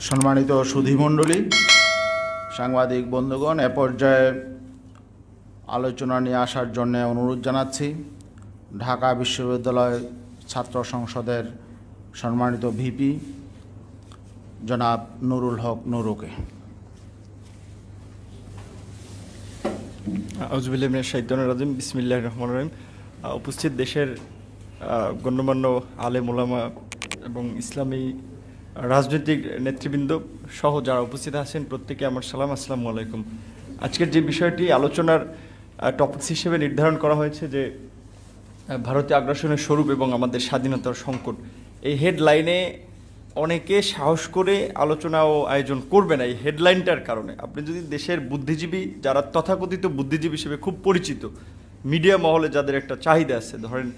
সম্মানিত সুধীমণ্ডলী, সাংবাদিক বন্ধুগণ, এ পর্যায়ে আলোচনা নিয়ে আসার জন্য অনুরোধ জানাচ্ছি ঢাকা বিশ্ববিদ্যালয় ছাত্র সংসদের সম্মানিত ভিপি জনাব নুরুল হক নুরুকে। আউযুবিল্লাহি মিনাশ শাইতানির রাজিম। বিসমিল্লাহির রহমানির রহিম। উপস্থিত দেশের গণ্যমান্য আলেম ওলামা এবং ইসলামী রাজনৈতিক নেতৃবৃন্দ সহ যারা উপস্থিত আছেন প্রত্যেকে আমার সালাম, আসসালামু আলাইকুম। আজকের যে বিষয়টি আলোচনার টপিকস হিসেবে নির্ধারণ করা হয়েছে যে ভারতীয় আগ্রাসনের স্বরূপ এবং আমাদের স্বাধীনতার সংকট, এই হেডলাইনে অনেকে সাহস করে আলোচনা ও আয়োজন করবে না এই হেডলাইনটার কারণে। আপনি যদি দেশের বুদ্ধিজীবী যারা তথাকথিত বুদ্ধিজীবী হিসেবে খুব পরিচিত, মিডিয়া মহলে যাদের একটা চাহিদা আছে, ধরেন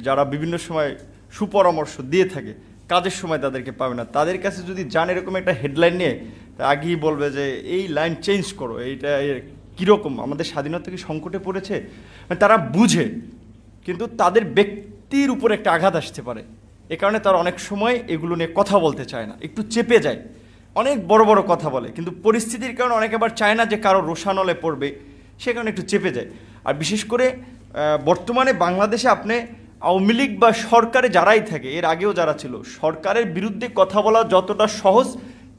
যারা বিভিন্ন সময় সুপরামর্শ দিয়ে থাকে, কাজের সময় তাদেরকে পাবে না, তাদের কাছে যদি যান এরকম একটা হেডলাইন নিয়ে, আগেই বলবে যে এই লাইন চেঞ্জ করো, এইটা কীরকম, আমাদের স্বাধীনতা কি সংকটে পড়েছে। তারা বুঝে, কিন্তু তাদের ব্যক্তির উপর একটা আঘাত আসতে পারে, এ কারণে তারা অনেক সময় এগুলো নিয়ে কথা বলতে চায় না, একটু চেপে যায়, অনেক বড় বড় কথা বলে, কিন্তু পরিস্থিতির কারণে অনেকে আবার চায় না যে কারো রোষানলে পড়বে, সে কারণে একটু চেপে যায়। আর বিশেষ করে বর্তমানে বাংলাদেশে আপনি আওয়ামী লীগ বা সরকারে যারাই থাকে, এর আগেও যারা ছিল, সরকারের বিরুদ্ধে কথা বলা যতটা সহজ,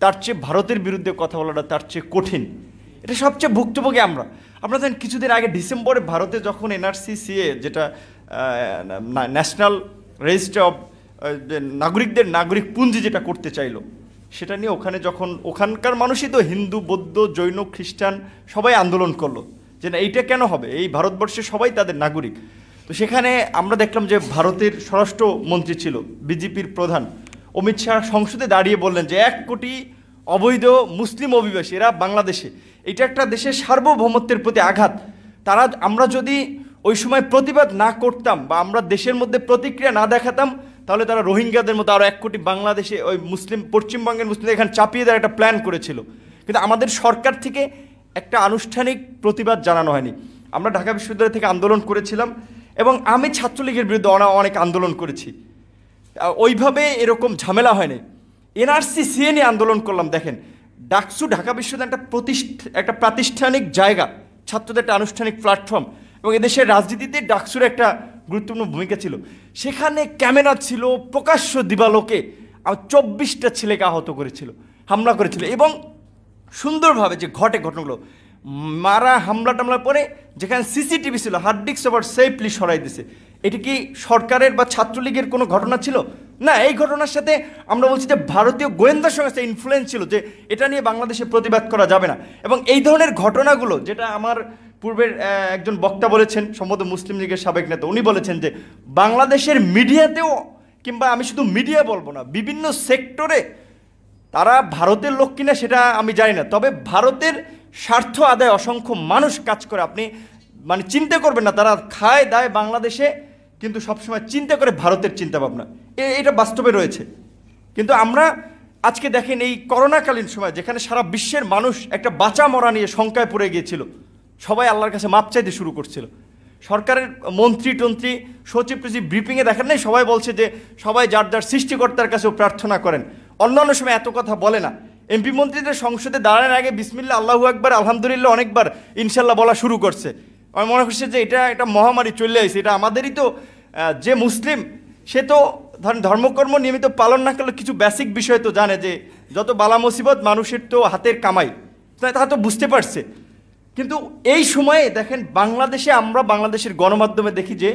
তার চেয়ে ভারতের বিরুদ্ধে কথা বলাটা তার চেয়ে কঠিন। এটা সবচেয়ে ভুক্তভোগী আমরা। আপনারা জানেন কিছুদিন আগে ডিসেম্বরে ভারতে যখন এনআরসি সিএ, যেটা ন্যাশনাল রেজিস্টার অফ নাগরিকদের নাগরিক পুঞ্জি যেটা করতে চাইলো, সেটা নিয়ে ওখানে যখন ওখানকার মানুষই তো হিন্দু, বৌদ্ধ, জৈন, খ্রিস্টান সবাই আন্দোলন করলো যে না এইটা কেন হবে, এই ভারতবর্ষে সবাই তাদের নাগরিক। তো সেখানে আমরা দেখলাম যে ভারতের স্বরাষ্ট্রমন্ত্রী ছিল, বিজেপির প্রধান অমিত শাহ, সংসদে দাঁড়িয়ে বললেন যে 1 কোটি অবৈধ মুসলিম অভিবাসী এরা বাংলাদেশে, এটা একটা দেশের সার্বভৌমত্বের প্রতি আঘাত। আমরা যদি ওই সময় প্রতিবাদ না করতাম বা আমরা দেশের মধ্যে প্রতিক্রিয়া না দেখাতাম, তাহলে তারা রোহিঙ্গাদের মতো আরও 1 কোটি বাংলাদেশে ওই মুসলিম, পশ্চিমবঙ্গের মুসলিমদের এখানে চাপিয়ে দেওয়ার একটা প্ল্যান করেছিল। কিন্তু আমাদের সরকার থেকে একটা আনুষ্ঠানিক প্রতিবাদ জানানো হয়নি। আমরা ঢাকা বিশ্ববিদ্যালয় থেকে আন্দোলন করেছিলাম এবং আমি ছাত্রলীগের বিরুদ্ধে অনেক আন্দোলন করেছি, ওইভাবে এরকম ঝামেলা হয়নি। এনআরসি সিএ নিয়ে আন্দোলন করলাম। দেখেন, ডাকসু ঢাকা বিশ্ববিদ্যালয় একটা প্রাতিষ্ঠানিক জায়গা, ছাত্রদের একটা আনুষ্ঠানিক প্ল্যাটফর্ম, এবং এদেশের রাজনীতিতে ডাকসুর একটা গুরুত্বপূর্ণ ভূমিকা ছিল। সেখানে ক্যামেরা ছিল, প্রকাশ্য দিবালোকে 24টা ছেলেকে আহত করেছিল, হামলা করেছিল, এবং সুন্দরভাবে যে ঘটনাগুলো, মারা হামলা টামলার পরে যেখানে সিসিটিভি ছিল, হার্ড ডিস্ক আবার সেফলি সরাই দিছে। এটা কি সরকারের বা ছাত্রলীগের কোনো ঘটনা ছিল? না, এই ঘটনার সাথে আমরা বলছি যে ভারতীয় গোয়েন্দা সংস্থা ইনফ্লুয়েন্স ছিল যে এটা নিয়ে বাংলাদেশে প্রতিবাদ করা যাবে না। এবং এই ধরনের ঘটনাগুলো, যেটা আমার পূর্বের একজন বক্তা বলেছেন, সম্ভবত মুসলিম লীগের সাবেক নেতা, উনি বলেছেন যে বাংলাদেশের মিডিয়াতেও, কিংবা আমি শুধু মিডিয়া বলবো না, বিভিন্ন সেক্টরে তারা ভারতের লোক কিনা সেটা আমি জানি না, তবে ভারতের স্বার্থ আদায় অসংখ্য মানুষ কাজ করে। আপনি মানে চিন্তা করবেন না, তারা খায় দায় বাংলাদেশে, কিন্তু সবসময় চিন্তা করে ভারতের চিন্তাভাবনা, এটা বাস্তবে রয়েছে। কিন্তু আমরা আজকে দেখেন এই করোনাকালীন সময়, যেখানে সারা বিশ্বের মানুষ একটা বাঁচা মরা নিয়ে শঙ্কায় পড়ে গিয়েছিল, সবাই আল্লাহর কাছে মাপ চাইতে শুরু করছিল। সরকারের মন্ত্রী টন্ত্রী, সচিব টচিব ব্রিফিংয়ে দেখেন নাই, সবাই বলছে যে সবাই যার যার সৃষ্টিকর্তার কাছেও প্রার্থনা করেন। অন্যান্য সময় এত কথা বলে না। এমপি মন্ত্রীদের সংসদে দাঁড়ানোর আগে বিসমিল্লাহ, আল্লাহু আকবার, আলহামদুলিল্লাহ অনেকবার, ইনশাল্লাহ বলা শুরু করছে। আমি মনে করছি যে এটা একটা মহামারী চলে আসছে, এটা আমাদেরই তো, যে মুসলিম সে তো ধরেন ধর্মকর্ম নিয়মিত পালন না করলে কিছু বেসিক বিষয় তো জানে, যে যত বালা মুসিবত মানুষের তো হাতের কামাই, তা তো বুঝতে পারছে। কিন্তু এই সময়ে দেখেন বাংলাদেশে, আমরা বাংলাদেশের গণমাধ্যমে দেখি যে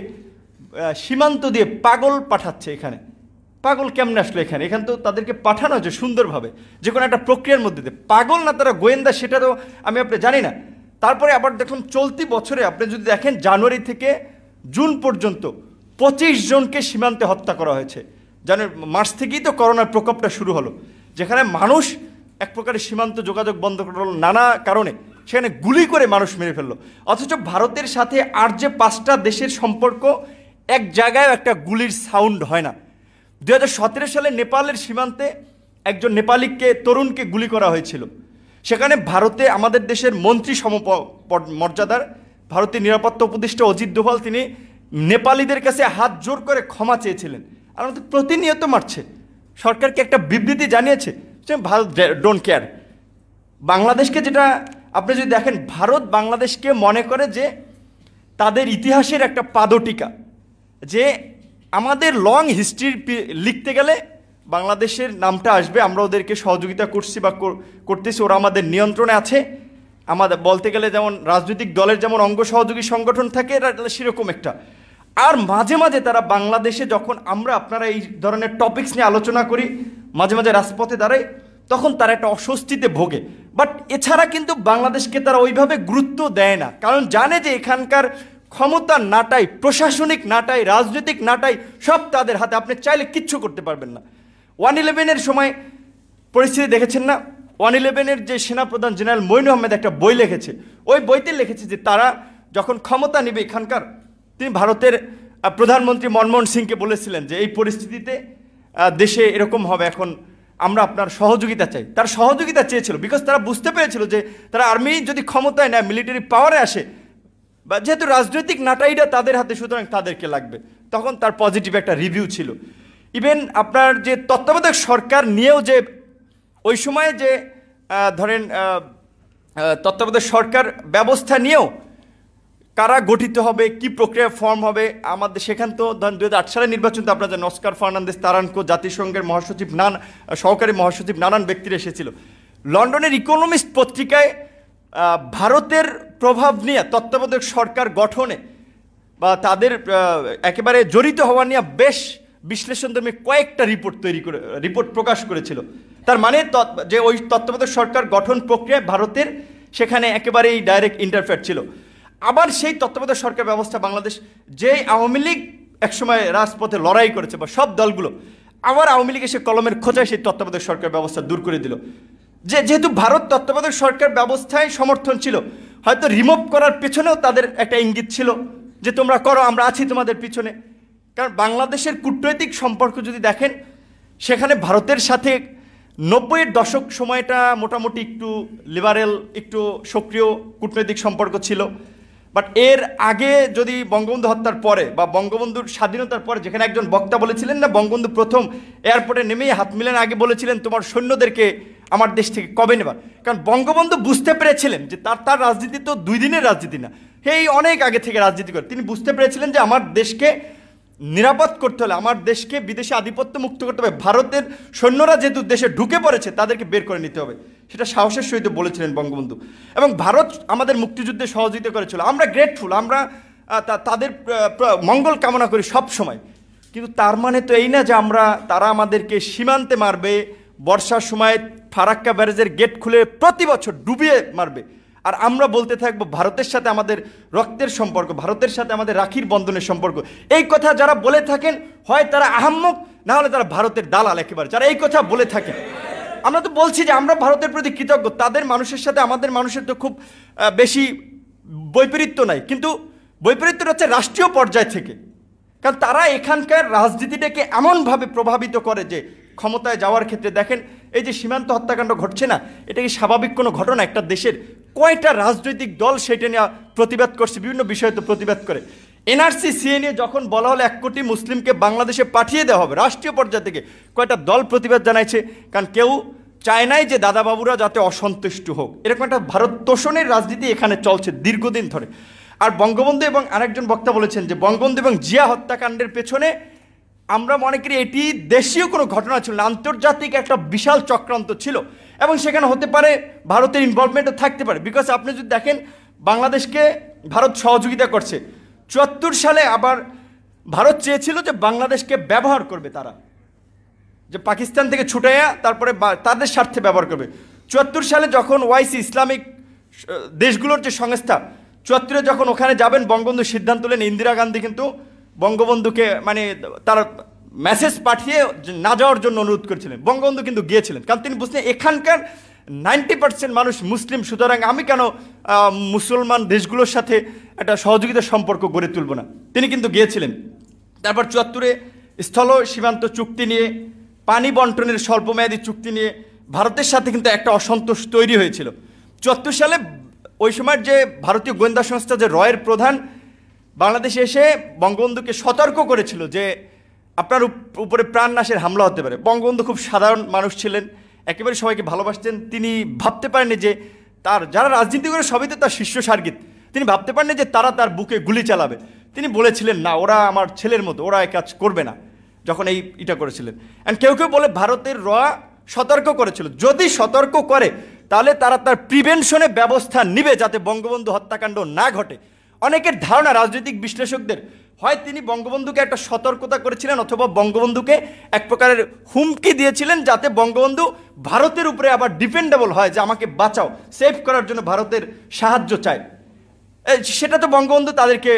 সীমান্ত দিয়ে পাগল পাঠাচ্ছে। এখানে পাগল কেমনে আসলো এখানে তো তাদেরকে পাঠানো হয়েছে সুন্দরভাবে, যে কোনো একটা প্রক্রিয়ার মধ্যে দিয়ে। পাগল না তারা গোয়েন্দা, সেটা তো আমি আপনি জানি না। তারপরে আবার দেখুন চলতি বছরে আপনি যদি দেখেন জানুয়ারি থেকে জুন পর্যন্ত 25 জনকে সীমান্তে হত্যা করা হয়েছে। মার্চ থেকেই তো করোনার প্রকোপটা শুরু হলো, যেখানে মানুষ এক প্রকারের সীমান্ত যোগাযোগ বন্ধ করল নানা কারণে, সেখানে গুলি করে মানুষ মেরে ফেললো। অথচ ভারতের সাথে আর যে 5টা দেশের সম্পর্ক, এক জায়গায় একটা গুলির সাউন্ড হয় না। 2017 সালে নেপালের সীমান্তে একজন নেপালিকে, তরুণকে গুলি করা হয়েছিল। সেখানে ভারতে আমাদের দেশের মন্ত্রী মর্যাদার ভারতের নিরাপত্তা উপদেষ্টা অজিত দোভাল, তিনি নেপালিদের কাছে হাত জোর করে ক্ষমা চেয়েছিলেন। আর আমাদের প্রতিনিয়ত মারছে। সরকারকে একটা বিবৃতি জানিয়েছে, ভারত ডোন্ট কেয়ার। বাংলাদেশকে যেটা আপনি যদি দেখেন, ভারত বাংলাদেশকে মনে করে যে তাদের ইতিহাসের একটা পাদটিকা, যে আমাদের লং হিস্ট্রি লিখতে গেলে বাংলাদেশের নামটা আসবে, আমরা ওদেরকে সহযোগিতা করছি বা করতেছি, ওরা আমাদের নিয়ন্ত্রণে আছে। আমাদের বলতে গেলে যেমন রাজনৈতিক দলের যেমন অঙ্গ সহযোগী সংগঠন থাকে, এরা সেরকম একটা। আর মাঝে মাঝে তারা বাংলাদেশে যখন আপনারা এই ধরনের টপিকস নিয়ে আলোচনা করি, মাঝে মাঝে রাজপথে দাঁড়াই, তখন তারা একটা অস্বস্তিতে ভোগে। বাট এছাড়া কিন্তু বাংলাদেশকে তারা ওইভাবে গুরুত্ব দেয় না, কারণ জানে যে এখানকার ক্ষমতার নাটাই, প্রশাসনিক নাটাই, রাজনৈতিক নাটাই সব তাদের হাতে। আপনি চাইলে কিচ্ছু করতে পারবেন না। 1/11-এর সময় পরিস্থিতি দেখেছেন না? 1/11-এর যে সেনাপ্রধান জেনারেল মঈন আহমেদ একটা বই লিখেছে, ওই বইতে লিখেছে যে তারা যখন ক্ষমতা নেবে এখানকার, তিনি ভারতের প্রধানমন্ত্রী মনমোহন সিংকে বলেছিলেন যে এই পরিস্থিতিতে দেশে এরকম হবে, এখন আমরা আপনার সহযোগিতা চাই। তার সহযোগিতা চেয়েছিল, বিকজ তারা বুঝতে পেরেছিল যে তারা আর্মি যদি ক্ষমতায় নেয়, মিলিটারি পাওয়ারে আসে, বা যেহেতু রাজনৈতিক নাটাইটা তাদের হাতে, সুতরাং তাদেরকে লাগবে। তখন তার পজিটিভ একটা রিভিউ ছিল। ইভেন আপনার যে তত্ত্বাবধায়ক সরকার নিয়েও যে ওই সময়ে যে ধরেন তত্ত্বাবধায়ক সরকার ব্যবস্থা নিয়েও কারা গঠিত হবে, কি প্রক্রিয়া ফর্ম হবে, আমাদের সেখান তো ধরেন 2008 সালের নির্বাচন তো আপনার জানেন, অস্কার ফার্নান্দেস তারানকো, জাতিসংঘের মহাসচিব, সহকারী মহাসচিব, নানান ব্যক্তিরা এসেছিল। লন্ডনের ইকোনমিস্ট পত্রিকায় ভারতের প্রভাব নিয়ে তত্ত্বাবধায়ক সরকার গঠনে বা তাদের একেবারে জড়িত হওয়া নিয়ে বেশ বিশ্লেষণধর্মী কয়েকটা রিপোর্ট প্রকাশ করেছিল। তার মানে যে ওই তত্ত্বাবধায়ক সরকার গঠন প্রক্রিয়ায় ভারতের সেখানে একেবারেই ডাইরেক্ট ইন্টারফেয়ার ছিল। আবার সেই তত্ত্বাবধায়ক সরকার ব্যবস্থা বাংলাদেশ, যে আওয়ামী লীগ একসময় রাজপথে লড়াই করেছে বা সব দলগুলো, আবার আওয়ামী লীগ এসে কলমের খোঁজায় সেই তত্ত্বাবধায়ক সরকার ব্যবস্থা দূর করে দিল। যেহেতু ভারত তত্ত্বাবধায়ক সরকার ব্যবস্থায় সমর্থন ছিল, হয়তো রিমুভ করার পেছনেও তাদের একটা ইঙ্গিত ছিল যে তোমরা করো, আমরা আছি তোমাদের পিছনে। কারণ বাংলাদেশের কূটনৈতিক সম্পর্ক যদি দেখেন, সেখানে ভারতের সাথে 90-এর দশক সময়টা মোটামুটি একটু লিবারেল, একটু সক্রিয় কূটনৈতিক সম্পর্ক ছিল। বাট এর আগে যদি বঙ্গবন্ধু হত্যার পরে বা বঙ্গবন্ধুর স্বাধীনতার পরে, যেখানে একজন বক্তা বলেছিলেন না, বঙ্গবন্ধু প্রথম এয়ারপোর্টে নেমেই হাত মিলানোর আগে বলেছিলেন তোমার সৈন্যদেরকে আমার দেশ থেকে কবে নেবা। কারণ বঙ্গবন্ধু বুঝতে পেরেছিলেন যে তার রাজনীতি তো 2 দিনের রাজনীতি না, এই অনেক আগে থেকে রাজনীতি করে তিনি বুঝতে পেরেছিলেন যে আমার দেশকে নিরাপদ করতে হলে, আমার দেশকে বিদেশে আধিপত্য মুক্ত করতে হবে, ভারতের সৈন্যরা যেহেতু দেশে ঢুকে পড়েছে তাদেরকে বের করে নিতে হবে। সেটা সাহসের সহিত বলেছিলেন বঙ্গবন্ধু। এবং ভারত আমাদের মুক্তিযুদ্ধে সহযোগিতা করেছিল, আমরা গ্রেটফুল, আমরা তাদের মঙ্গল কামনা করি সব সময়। কিন্তু তার মানে তো এই না যে তারা আমাদেরকে সীমান্তে মারবে, বর্ষার সময় ফারাক্কা ব্যারেজের গেট খুলে প্রতি বছর ডুবিয়ে মারবে, আর আমরা বলতে থাকবো ভারতের সাথে আমাদের রক্তের সম্পর্ক, ভারতের সাথে আমাদের রাখির বন্ধনের সম্পর্ক। এই কথা যারা বলে থাকেন, হয় তারা আহাম্মক, না হলে তারা ভারতের দালাল একেবারে, যারা এই কথা বলে থাকেন। আমরা তো বলছি যে আমরা ভারতের প্রতি কৃতজ্ঞ, তাদের মানুষের সাথে আমাদের মানুষের তো খুব বেশি বৈপরীত্য নাই, কিন্তু বৈপরীত্যটা হচ্ছে রাষ্ট্রীয় পর্যায় থেকে। কারণ তারা এখানকার রাজনীতিটাকে এমনভাবে প্রভাবিত করে যে ক্ষমতায় যাওয়ার ক্ষেত্রে দেখেন, এই যে সীমান্ত হত্যাকাণ্ড ঘটছে না, এটা কি স্বাভাবিক কোনো ঘটনা? একটা দেশের কয়টা রাজনৈতিক দল সেটা নিয়ে প্রতিবাদ করছে, বিভিন্ন বিষয়ে তো প্রতিবাদ করে। এনআরসি সিএ নিয়ে যখন বলা হলো 1 কোটি মুসলিমকে বাংলাদেশে পাঠিয়ে দেওয়া হবে, রাষ্ট্রীয় পর্যায় থেকে কয়টা দল প্রতিবাদ জানাইছে? কারণ কেউ চায় নাই যে দাদাবাবুরা যাতে অসন্তুষ্ট হোক। এরকম একটা ভারত তোষণের রাজনীতি এখানে চলছে দীর্ঘদিন ধরে। আর বঙ্গবন্ধু এবং আরেকজন বক্তা বলেছেন যে বঙ্গবন্ধু এবং জিয়া হত্যাকাণ্ডের পেছনে আমরা মনে করি এটি দেশীয় কোনো ঘটনা ছিল না, আন্তর্জাতিক একটা বিশাল চক্রান্ত ছিল, এবং সেখানে হতে পারে ভারতের ইনভলভমেন্টও থাকতে পারে। বিকজ আপনি যদি দেখেন, বাংলাদেশকে ভারত সহযোগিতা করছে। 74 সালে আবার ভারত চেয়েছিল যে বাংলাদেশকে ব্যবহার করবে, তারা যে পাকিস্তান থেকে ছুটাইয়া তারপরে তাদের স্বার্থে ব্যবহার করবে। 74 সালে যখন ওআইসি, ইসলামিক দেশগুলোর যে সংস্থা, 74-এ যখন ওখানে যাবেন, বঙ্গবন্ধু সিদ্ধান্ত নেন, ইন্দিরা গান্ধী কিন্তু বঙ্গবন্ধুকে মানে তার মেসেজ পাঠিয়ে না যাওয়ার জন্য অনুরোধ করেছিলেন। বঙ্গবন্ধু কিন্তু গিয়েছিলেন, কারণ তিনি বুঝলেন এখানকার 90% মানুষ মুসলিম, সুতরাং আমি কেন মুসলমান দেশগুলোর সাথে একটা সহযোগিতার সম্পর্ক গড়ে তুলব না। তিনি কিন্তু গিয়েছিলেন। তারপর 74-এ স্থল সীমান্ত চুক্তি নিয়ে, পানি বন্টনের স্বল্পমেয়াদী চুক্তি নিয়ে ভারতের সাথে কিন্তু একটা অসন্তোষ তৈরি হয়েছিল। 74 সালে ওই সময়ের যে ভারতীয় গোয়েন্দা সংস্থা, যে রয়ের প্রধান, বাংলাদেশে এসে বঙ্গবন্ধুকে সতর্ক করেছিল যে আপনার উপরে প্রাণনাশের হামলা হতে পারে। বঙ্গবন্ধু খুব সাধারণ মানুষ ছিলেন, একেবারে সবাইকে ভালোবাসতেন। তিনি ভাবতে পারেননি যে তার যারা রাজনীতি করে সবই তো তার শিষ্য সার্গিত, তিনি ভাবতে পারেননি যে তারা তার বুকে গুলি চালাবে। তিনি বলেছিলেন না, ওরা আমার ছেলের মতো, ওরা এই কাজ করবে না, যখন এটা করেছিলেন। অ্যান্ড কেউ কেউ বলে ভারতের সতর্ক করেছিল, যদি সতর্ক করে তাহলে তারা তার প্রিভেনশনে ব্যবস্থা নিবে যাতে বঙ্গবন্ধু হত্যাকাণ্ড না ঘটে। অনেকের ধারণা, রাজনৈতিক বিশ্লেষকদের, হয় তিনি বঙ্গবন্ধুকে একটা সতর্কতা করেছিলেন অথবা বঙ্গবন্ধুকে এক প্রকারের হুমকি দিয়েছিলেন যাতে বঙ্গবন্ধু ভারতের উপরে আবার ডিপেন্ডেবল হয়, যে আমাকে বাঁচাও, সেভ করার জন্য ভারতের সাহায্য চায়। সেটা তো বঙ্গবন্ধু তাদেরকে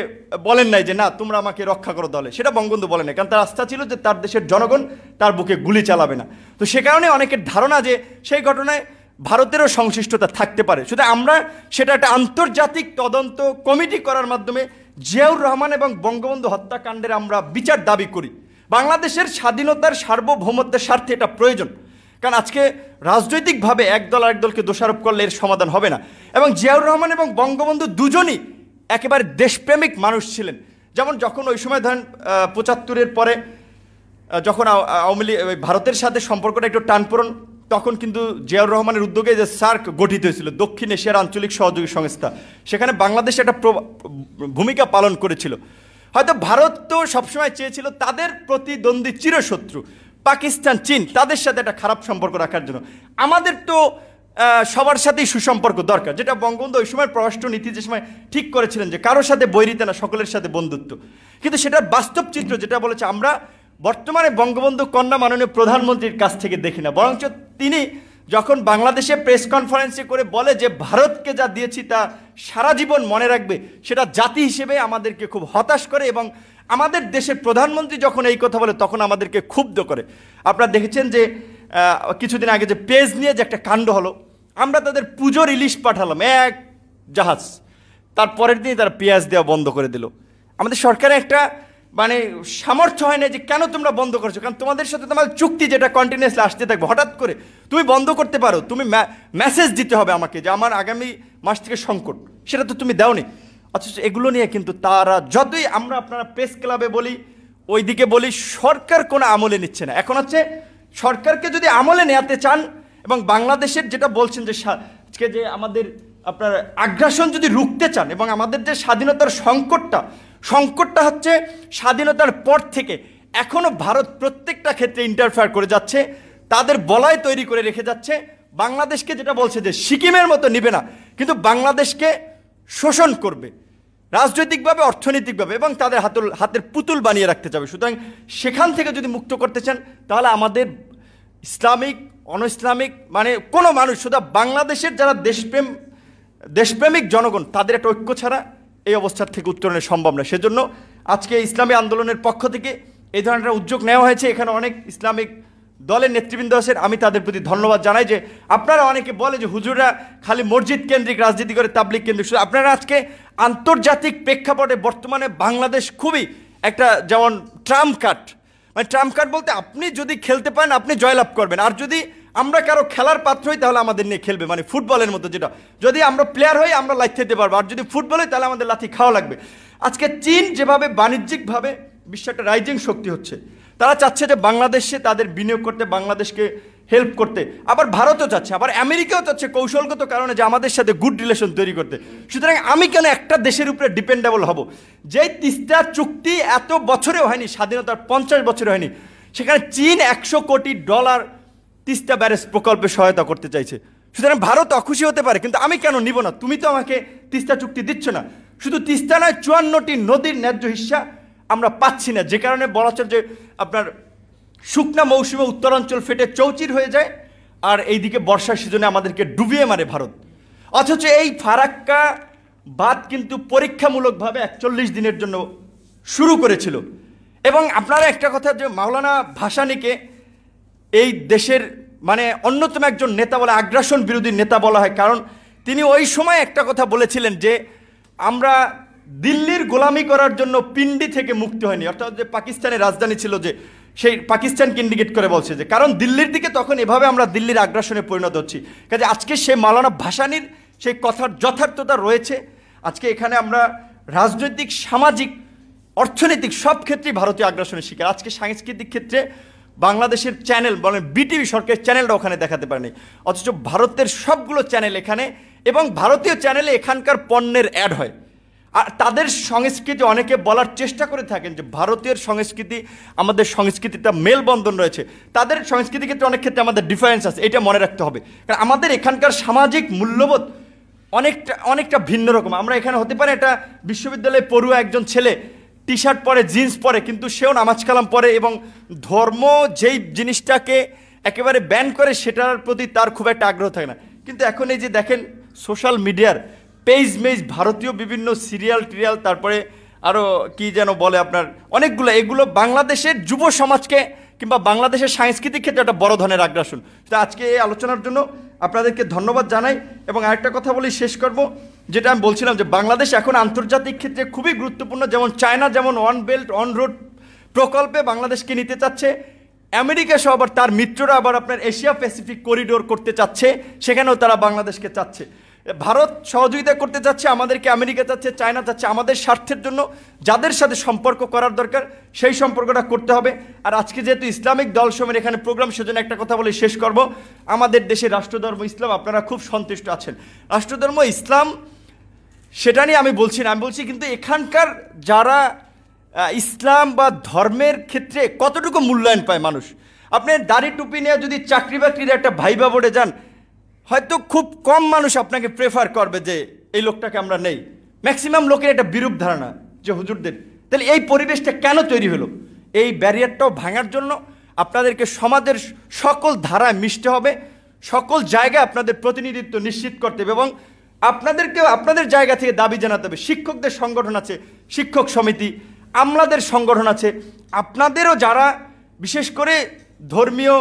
বলেন নাই যে না তোমরা আমাকে রক্ষা করো দলে, সেটা বঙ্গবন্ধু বলেন নাই, কারণ তার আস্থা ছিল যে তার দেশের জনগণ তার বুকে গুলি চালাবে না। তো সে কারণে অনেকের ধারণা যে সেই ঘটনায় ভারতেরও সংশ্লিষ্টতা থাকতে পারে। শুধু আমরা সেটা একটা আন্তর্জাতিক তদন্ত কমিটি করার মাধ্যমে জিয়াউর রহমান এবং বঙ্গবন্ধু হত্যাকাণ্ডের আমরা বিচার দাবি করি। বাংলাদেশের স্বাধীনতার সার্বভৌমত্বের স্বার্থে এটা প্রয়োজন, কারণ আজকে রাজনৈতিকভাবে একদল আরেকদলকে দোষারোপ করলে এর সমাধান হবে না। এবং জিয়াউর রহমান এবং বঙ্গবন্ধু দুজনই একেবারে দেশপ্রেমিক মানুষ ছিলেন। যেমন যখন ওই সময় ধরেন ৭৫-এর পরে যখন আওয়ামী লীগ ভারতের সাথে সম্পর্কটা একটু টানপোড়েন, তখন কিন্তু জিয়াউর রহমানের উদ্যোগে যে সার্ক গঠিত হয়েছিল, দক্ষিণ এশিয়ার আঞ্চলিক সহযোগী সংস্থা, সেখানে বাংলাদেশ একটা ভূমিকা পালন করেছিল। হয়তো ভারত তো সবসময় চেয়েছিল তাদের প্রতিদ্বন্দ্বী চিরশত্রু পাকিস্তান, চীন, তাদের সাথে একটা খারাপ সম্পর্ক রাখার জন্য। আমাদের তো সবার সাথেই সুসম্পর্ক দরকার, যেটা বঙ্গবন্ধু ওই সময় পররাষ্ট্র নীতি যে সময় ঠিক করেছিলেন যে কারোর সাথে বৈরিতা না, সকলের সাথে বন্ধুত্ব। কিন্তু সেটার বাস্তব চিত্র যেটা বলেছে আমরা বর্তমানে বঙ্গবন্ধু কন্যা মাননীয় প্রধানমন্ত্রীর কাছ থেকে দেখি না, বরঞ্চ তিনি যখন বাংলাদেশে প্রেস কনফারেন্সে করে বলে যে ভারতকে যা দিয়েছি তা সারা জীবন মনে রাখবে, সেটা জাতি হিসেবে আমাদেরকে খুব হতাশ করে। এবং আমাদের দেশের প্রধানমন্ত্রী যখন এই কথা বলে তখন আমাদেরকে ক্ষুব্ধ করে। আপনারা দেখেছেন যে কিছুদিন আগে যে পেজ নিয়ে যে একটা কাণ্ড হলো, আমরা তাদের পুজোর ইলিশ পাঠালাম এক জাহাজ, তার পরের দিনই তারা পেঁয়াজ দেওয়া বন্ধ করে দিল। আমাদের সরকারের একটা মানে সামর্থ্য হয় না যে কেন তোমরা বন্ধ করছো, কারণ তোমাদের সাথে তোমার চুক্তি যেটা কন্টিনিউয়াসলি আসতে থাকবে, হঠাৎ করে তুমি বন্ধ করতে পারো, তুমি মেসেজ দিতে হবে আমাকে যে আমার আগামী মাস থেকে সংকট, সেটা তো তুমি দাওনি। অথচ এগুলো নিয়ে কিন্তু তারা যতই আমরা আপনারা প্রেস ক্লাবে বলি, ওইদিকে বলি, সরকার কোনো আমলে নিচ্ছে না। এখন হচ্ছে সরকারকে যদি আমলে নেওয়াতে চান এবং বাংলাদেশের যেটা বলছেন যে আজকে যে আমাদের আপনার আগ্রাসন যদি রুখতে চান এবং আমাদের যে স্বাধীনতার সংকটটা হচ্ছে স্বাধীনতার পর থেকে এখনও ভারত প্রত্যেকটা ক্ষেত্রে ইন্টারফেয়ার করে যাচ্ছে, তাদের বলয় তৈরি করে রেখে যাচ্ছে। বাংলাদেশকে যেটা বলছে যে সিকিমের মতো নিবে না, কিন্তু বাংলাদেশকে শোষণ করবে রাজনৈতিকভাবে, অর্থনৈতিকভাবে, এবং তাদের হাতের পুতুল বানিয়ে রাখতে চাবে। সুতরাং সেখান থেকে যদি মুক্ত করতে চান তাহলে আমাদের ইসলামিক, অন ইসলামিক মানে কোনো মানুষ, শুধু বাংলাদেশের যারা দেশপ্রেমিক জনগণ, তাদের একটা ঐক্য ছাড়া এই অবস্থার থেকে উত্তরণের সম্ভব না। সেজন্য আজকে ইসলামী আন্দোলনের পক্ষ থেকে এই ধরনের উদ্যোগ নেওয়া হয়েছে। এখানে অনেক ইসলামিক দলের নেতৃবৃন্দ আছেন, আমি তাদের প্রতি ধন্যবাদ জানাই। যে আপনারা অনেকে বলে যে হুজুররা খালি মসজিদ কেন্দ্রিক রাজনীতি করে, তাবলিগ কেন্দ্রিক, আপনারা আজকে আন্তর্জাতিক প্রেক্ষাপটে বর্তমানে বাংলাদেশ খুবই একটা যেমন ট্রাম্প কার্ড, মানে ট্রাম্প কার্ড বলতে আপনি যদি খেলতে পারেন আপনি জয়লাভ করবেন, আর যদি আমরা কারো খেলার পাত্র হই তাহলে আমাদের নিয়ে খেলবে, মানে ফুটবলের মতো, যেটা যদি আমরা প্লেয়ার হই আমরা লাথি দিতে পারবো, আর যদি ফুটবল হয় তাহলে আমাদের লাথি খাওয়া লাগবে। আজকে চীন যেভাবে বাণিজ্যিকভাবে বিশ্ব একটা রাইজিং শক্তি হচ্ছে, তারা চাচ্ছে যে বাংলাদেশে তাদের বিনিয়োগ করতে, বাংলাদেশকে হেল্প করতে, আবার ভারতও চাচ্ছে, আবার আমেরিকাও চাচ্ছে কৌশলগত কারণে যে আমাদের সাথে গুড রিলেশন তৈরি করতে। সুতরাং আমি কেন একটা দেশের উপরে ডিপেন্ডেবল হব? যেই তিস্তা চুক্তি এত বছরেও হয়নি, স্বাধীনতার 50 বছরে হয়নি, সেখানে চীন $100 কোটি তিস্তা ব্যারেজ প্রকল্পে সহায়তা করতে চাইছে। সুতরাং ভারত অখুশি হতে পারে, কিন্তু আমি কেন নিব না? তুমি তো আমাকে তিস্তা চুক্তি দিচ্ছ না। শুধু তিস্তা নয়, 54টি নদীর ন্যায্য হিস্সা আমরা পাচ্ছি না, যে কারণে বলা হচ্ছে যে আপনার শুকনা মৌসুমে উত্তরাঞ্চল ফেটে চৌচির হয়ে যায়, আর এইদিকে বর্ষার সিজনে আমাদেরকে ডুবিয়ে মারে ভারত। অথচ এই ফারাক্কা বাঁধ কিন্তু পরীক্ষামূলকভাবে 41 দিনের জন্য শুরু করেছিল। এবং আপনারা একটা কথা, যে মাওলানা ভাসানীকে এই দেশের মানে অন্যতম একজন নেতা বলে, আগ্রাসন বিরোধী নেতা বলা হয়, কারণ তিনি ওই সময় একটা কথা বলেছিলেন যে আমরা দিল্লির গোলামি করার জন্য পিন্ডি থেকে মুক্তি হয়নি, অর্থাৎ যে পাকিস্তানের রাজধানী ছিল, যে সেই পাকিস্তানকে ইন্ডিকেট করে বলছে যে কারণ দিল্লির দিকে তখন এভাবে আমরা দিল্লির আগ্রাসনে পরিণত হচ্ছি। কাজে আজকে সে মাওলানা ভাসানীর সেই কথার যথার্থতা রয়েছে। আজকে এখানে আমরা রাজনৈতিক, সামাজিক, অর্থনৈতিক সব ক্ষেত্রেই ভারতীয় আগ্রাসনের শিকার। আজকে সাংস্কৃতিক ক্ষেত্রে বাংলাদেশের চ্যানেল বলেন বিটিভি সরকারের চ্যানেলটা ওখানে দেখাতে পারেনি, অথচ ভারতের সবগুলো চ্যানেল এখানে, এবং ভারতীয় চ্যানেলে এখানকার পণ্যের অ্যাড হয়। আর তাদের সংস্কৃতি অনেকে বলার চেষ্টা করে থাকেন যে ভারতীয় সংস্কৃতি আমাদের সংস্কৃতিটা মেলবন্ধন রয়েছে, তাদের সংস্কৃতির ক্ষেত্রে অনেক ক্ষেত্রে আমাদের ডিফারেন্স আছে, এটা মনে রাখতে হবে। কারণ আমাদের এখানকার সামাজিক মূল্যবোধ অনেকটা ভিন্ন রকম। আমরা এখানে হতে পারে একটা বিশ্ববিদ্যালয়ে পড়ুয়া একজন ছেলে টি শার্ট পরে, জিন্স পরে, কিন্তু সেও নামাজ কালাম পরে এবং ধর্ম যেই জিনিসটাকে একেবারে ব্যান করে সেটার প্রতি তার খুব একটা আগ্রহ থাকে না। কিন্তু এখন এই যে দেখেন সোশ্যাল মিডিয়ার পেজ মেজ ভারতীয় বিভিন্ন সিরিয়াল টিরিয়াল, তারপরে আরও কি যেন বলে আপনার অনেকগুলো, এগুলো বাংলাদেশের যুব সমাজকে কিংবা বাংলাদেশের সাংস্কৃতিক ক্ষেত্রে একটা বড় ধরনের আগ্রাসন। তো আজকে এই আলোচনার জন্য আপনাদেরকে ধন্যবাদ জানাই। এবং আরেকটা কথা বলি শেষ করব, যেটা আমি বলছিলাম যে বাংলাদেশ এখন আন্তর্জাতিক ক্ষেত্রে খুবই গুরুত্বপূর্ণ। যেমন চায়না যেমন ওয়ান বেল্ট ওয়ান রোড প্রকল্পে বাংলাদেশকে নিতে চাচ্ছে, আমেরিকা সহ আবার তার মিত্ররা আবার আপনার এশিয়া প্যাসিফিক করিডোর করতে চাচ্ছে, সেখানেও তারা বাংলাদেশকে চাচ্ছে। ভারত সহযোগিতা করতে চাচ্ছে, আমাদেরকে আমেরিকা চাচ্ছে, চায়না চাচ্ছে। আমাদের স্বার্থের জন্য যাদের সাথে সম্পর্ক করার দরকার সেই সম্পর্কটা করতে হবে। আর আজকে যেহেতু ইসলামিক দল সময়ের এখানে প্রোগ্রাম, সেজন্য একটা কথা বলে শেষ করব। আমাদের দেশে রাষ্ট্রধর্ম ইসলাম, আপনারা খুব সন্তুষ্ট আছেন, রাষ্ট্রধর্ম ইসলাম, সেটা নিয়ে আমি বলছি না, আমি বলছি কিন্তু এখানকার যারা ইসলাম বা ধর্মের ক্ষেত্রে কতটুকু মূল্যায়ন পায় মানুষ। আপনি দাড়ি টুপি নিয়ে যদি চাকরি বাকরির একটা ভাইবা বোর্ডে যান, হয়তো খুব কম মানুষ আপনাকে প্রেফার করবে যে এই লোকটাকে আমরা নেই। ম্যাক্সিমাম লোকের একটা বিরূপ ধারণা যে হুজুরদের। তাহলে এই পরিবেশটা কেন তৈরি হলো? এই ব্যারিয়ারটাও ভাঙার জন্য আপনাদেরকে সমাজের সকল ধারায় মিশতে হবে, সকল জায়গায় আপনাদের প্রতিনিধিত্ব নিশ্চিত করতে হবে, এবং আপনাদেরকেও আপনাদের জায়গা থেকে দাবি জানাতে হবে। শিক্ষকদের সংগঠন আছে, শিক্ষক সমিতি, আমলাদের সংগঠন আছে, আপনাদেরও যারা বিশেষ করে ধর্মীয়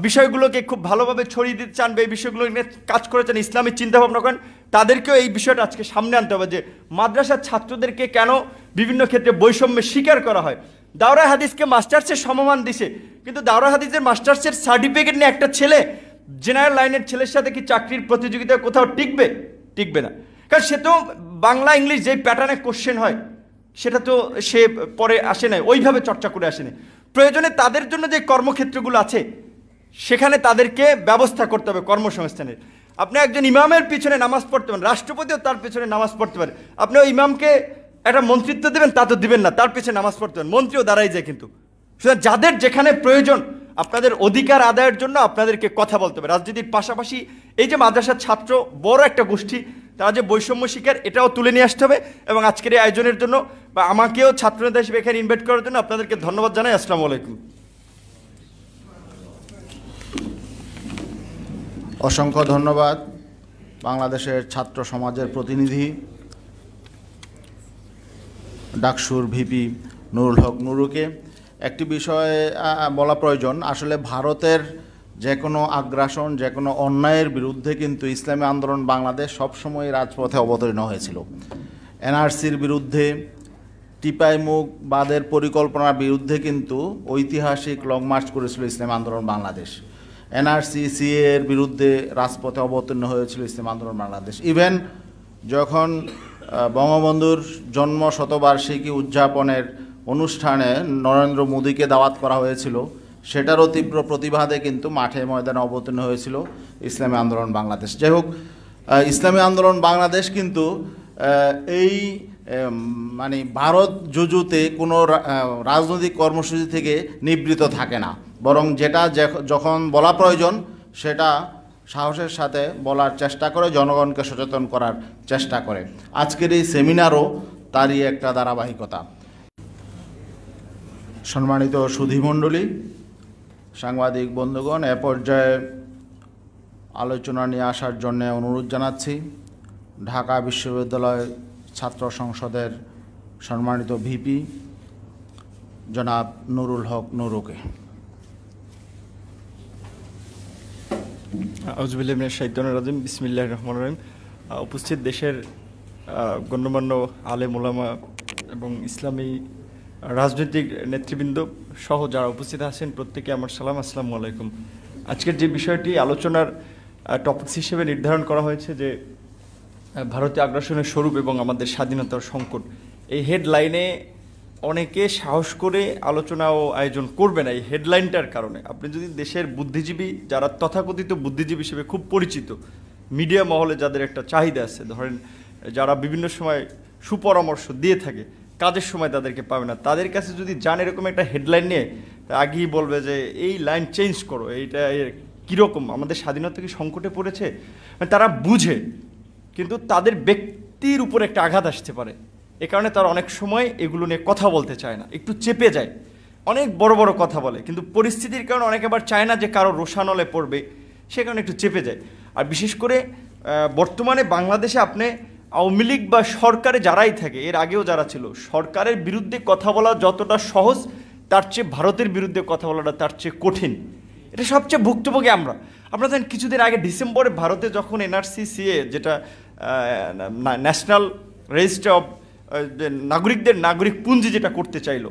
বিষয়গুলোকে খুব ভালোভাবে ছড়িয়ে দিতে চান বা এই বিষয়গুলো নিয়ে কাজ করেছেন, ইসলামিক চিন্তাভাবনা করেন, তাদেরকেও এই বিষয়টা আজকে সামনে আনতে হবে যে মাদ্রাসার ছাত্রদেরকে কেন বিভিন্ন ক্ষেত্রে বৈষম্যের শিকার করা হয়। দাওরা হাদিসকে মাস্টার্সের সমমান দিছে, কিন্তু দাওরা হাদিসের মাস্টার্সের সার্টিফিকেট নিয়ে একটা ছেলে জেনারেল লাইনের ছেলের সাথে কি চাকরির প্রতিযোগিতায় কোথাও টিকবে না। কারণ সে তো বাংলা ইংলিশ যেই প্যাটার্নে কোশ্চেন হয় সেটা তো সে পরে আসে নাই, ওইভাবে চর্চা করে আসে নাই। প্রয়োজনে তাদের জন্য যে কর্মক্ষেত্রগুলো আছে সেখানে তাদেরকে ব্যবস্থা করতে হবে কর্মসংস্থানের। আপনি একজন ইমামের পিছনে নামাজ পড়তে পারেন, রাষ্ট্রপতিও তার পিছনে নামাজ পড়তে পারে। আপনি ওই ইমামকে একটা মন্ত্রিত্ব দেবেন, তা তো দিবেন না, তার পিছনে নামাজ পড়তে পারেন, মন্ত্রীও দাঁড়াই যায়। কিন্তু সুতরাং যাদের যেখানে প্রয়োজন আপনাদের অধিকার আদায়ের জন্য আপনাদেরকে কথা বলতে হবে। রাজনীতির পাশাপাশি এই যে মাদ্রাসার ছাত্র বড় একটা গোষ্ঠী, তারা যে বৈষম্য শিকার, এটাও তুলে নিয়ে আসতে হবে। এবং আজকের এই আয়োজনের জন্য বা আমাকেও ছাত্রনেতা হিসেবে এখানে ইনভাইট করার জন্য আপনাদেরকে ধন্যবাদ জানাই। আসসালামু আলাইকুম। অসংখ্য ধন্যবাদ বাংলাদেশের ছাত্র সমাজের প্রতিনিধি ডাকসুর ভিপি নুরুল হক নুরুকে। একটি বিষয়ে বলা প্রয়োজন, আসলে ভারতের যে কোনো আগ্রাসন, যে কোনো অন্যায়ের বিরুদ্ধে কিন্তু ইসলামী আন্দোলন বাংলাদেশ সবসময় রাজপথে অবতীর্ণ হয়েছিল। এনআরসির বিরুদ্ধে, টিপাইমুখ বাদের পরিকল্পনার বিরুদ্ধে কিন্তু ঐতিহাসিক লং মার্চ করেছিল ইসলামী আন্দোলন বাংলাদেশ। এনআরসি সিএ এর বিরুদ্ধে রাজপথে অবতীর্ণ হয়েছিল ইসলামী আন্দোলন বাংলাদেশ। ইভেন যখন বঙ্গবন্ধুর জন্ম শতবার্ষিকী উদযাপনের অনুষ্ঠানে নরেন্দ্র মোদীকে দাওয়াত করা হয়েছিল, সেটারও তীব্র প্রতিবাদে কিন্তু মাঠে ময়দানে অবতীর্ণ হয়েছিল ইসলামী আন্দোলন বাংলাদেশ। যাই হোক, ইসলামী আন্দোলন বাংলাদেশ কিন্তু এই মানে ভারত জুজুতে কোনো রাজনৈতিক কর্মসূচি থেকে নিবৃত থাকে না, বরং যেটা যখন বলা প্রয়োজন সেটা সাহসের সাথে বলার চেষ্টা করে, জনগণকে সচেতন করার চেষ্টা করে। আজকের এই সেমিনারও তারই একটা ধারাবাহিকতা। সম্মানিত সুধীমণ্ডলী, সাংবাদিক বন্ধুগণ, এ পর্যায়ে আলোচনা নিয়ে আসার জন্য অনুরোধ জানাচ্ছি ঢাকা বিশ্ববিদ্যালয় ছাত্র সংসদের সম্মানিত ভিপি জনাব নুরুল হক নুরুকে। আউযুবিল্লাহি মিনাশ শাইতানির রাজিম, বিসমিল্লাহির রহমানির রহিম। উপস্থিত দেশের গণ্যমান্য আলেম ওলামা এবং ইসলামী রাজনৈতিক নেতৃবৃন্দ সহ যারা উপস্থিত আছেন প্রত্যেকে আমার সালাম, আসসালামু আলাইকুম। আজকের যে বিষয়টি আলোচনার টপিকস হিসেবে নির্ধারণ করা হয়েছে যে ভারতীয় আগ্রাসনের স্বরূপ এবং আমাদের স্বাধীনতার সংকট, এই হেডলাইনে অনেকে সাহস করে আলোচনা ও আয়োজন করবে না এই হেডলাইনটার কারণে। আপনি যদি দেশের বুদ্ধিজীবী, যারা তথাকথিত বুদ্ধিজীবী হিসেবে খুব পরিচিত, মিডিয়া মহলে যাদের একটা চাহিদা আছে, ধরেন যারা বিভিন্ন সময় সুপরামর্শ দিয়ে থাকে, কাজের সময় তাদেরকে পাবে না, তাদের কাছে যদি যান এরকম একটা হেডলাইন নিয়ে, আগেই বলবে যে এই লাইন চেঞ্জ করো, এইটা কীরকম, আমাদের স্বাধীনতা কি সংকটে পড়েছে। মানে তারা বুঝে, কিন্তু তাদের ব্যক্তির উপর একটা আঘাত আসতে পারে, এ কারণে তারা অনেক সময় এগুলো নিয়ে কথা বলতে চায় না, একটু চেপে যায়, অনেক বড় বড় কথা বলে, কিন্তু পরিস্থিতির কারণে অনেকে আবার চায় না যে কারো রোষানলে পড়বে, সে কারণে একটু চেপে যায়। আর বিশেষ করে বর্তমানে বাংলাদেশে আপনি আওয়ামী লীগ বা সরকারে যারাই থাকে, এর আগেও যারা ছিল, সরকারের বিরুদ্ধে কথা বলা যতটা সহজ, তার চেয়ে ভারতের বিরুদ্ধে কথা বলাটা তার চেয়ে কঠিন। এটা সবচেয়ে ভুক্তভোগী আমরা। আপনারা জানেন কিছুদিন আগে ডিসেম্বরে ভারতে যখন এনআরসি সিএ, যেটা ন্যাশনাল রেজিস্টার অফ নাগরিকদের নাগরিক পুঞ্জি যেটা করতে চাইলো,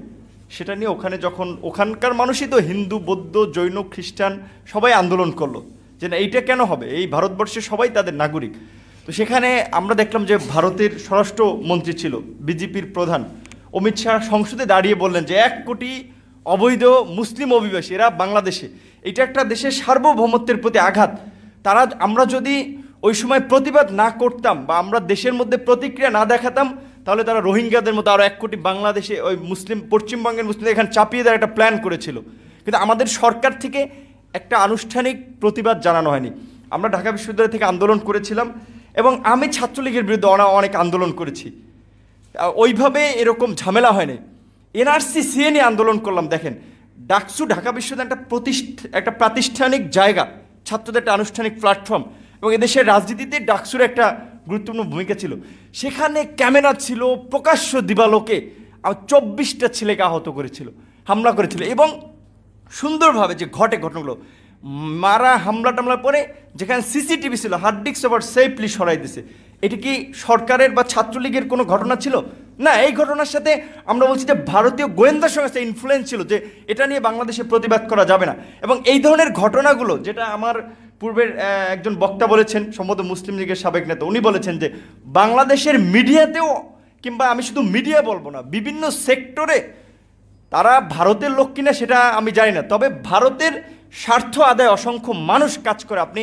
সেটা নিয়ে ওখানে যখন ওখানকার মানুষই তো হিন্দু, বৌদ্ধ, জৈন, খ্রিস্টান সবাই আন্দোলন করলো যে না এইটা কেন হবে, এই ভারতবর্ষে সবাই তাদের নাগরিক। তো সেখানে আমরা দেখলাম যে ভারতের স্বরাষ্ট্রমন্ত্রী ছিল, বিজেপির প্রধান অমিত শাহ, সংসদে দাঁড়িয়ে বললেন যে 1 কোটি অবৈধ মুসলিম অভিবাসী এরা বাংলাদেশে, এটা একটা দেশের সার্বভৌমত্বের প্রতি আঘাত। আমরা যদি ওই সময় প্রতিবাদ না করতাম বা আমরা দেশের মধ্যে প্রতিক্রিয়া না দেখাতাম, তাহলে তারা রোহিঙ্গাদের মতো আরও 1 কোটি বাংলাদেশে ওই মুসলিম, পশ্চিমবঙ্গের মুসলিমদের এখানে চাপিয়ে দেওয়ার একটা প্ল্যান করেছিল। কিন্তু আমাদের সরকার থেকে একটা আনুষ্ঠানিক প্রতিবাদ জানানো হয়নি। আমরা ঢাকা বিশ্ববিদ্যালয় থেকে আন্দোলন করেছিলাম এবং আমি ছাত্রলীগের বিরুদ্ধে অনেক আন্দোলন করেছি, ওইভাবে এরকম ঝামেলা হয়নি। এনআরসি সিএ নিয়ে আন্দোলন করলাম। দেখেন, ডাকসু, ঢাকা বিশ্ববিদ্যালয় একটা প্রাতিষ্ঠানিক জায়গা, ছাত্রদের একটা আনুষ্ঠানিক প্ল্যাটফর্ম, এবং এদেশের রাজনীতিতে ডাকসুর একটা গুরুত্বপূর্ণ ভূমিকা ছিল। সেখানে ক্যামেরা ছিল, প্রকাশ্য দিবালোকে 24টা ছেলেকে আহত করেছিল, হামলা করেছিল, এবং সুন্দরভাবে যে ঘটনাগুলো, মারা হামলা টামলার পরে যেখানে সিসিটিভি ছিল, হার্ড ডিস্ক আবার সেফলি সরাই দিছে। এটি কি সরকারের বা ছাত্রলীগের কোনো ঘটনা ছিল? না, এই ঘটনার সাথে আমরা বলছি যে ভারতীয় গোয়েন্দা সংস্থা ইনফ্লুয়েন্স ছিল যে এটা নিয়ে বাংলাদেশে প্রতিবাদ করা যাবে না। এবং এই ধরনের ঘটনাগুলো, যেটা আমার পূর্বের একজন বক্তা বলেছেন, সম্ভবত মুসলিম লীগের সাবেক নেতা, উনি বলেছেন যে বাংলাদেশের মিডিয়াতেও, কিংবা আমি শুধু মিডিয়া বলবো না, বিভিন্ন সেক্টরে তারা ভারতের লোক কিনা সেটা আমি জানি না, তবে ভারতের স্বার্থ আদায় অসংখ্য মানুষ কাজ করে। আপনি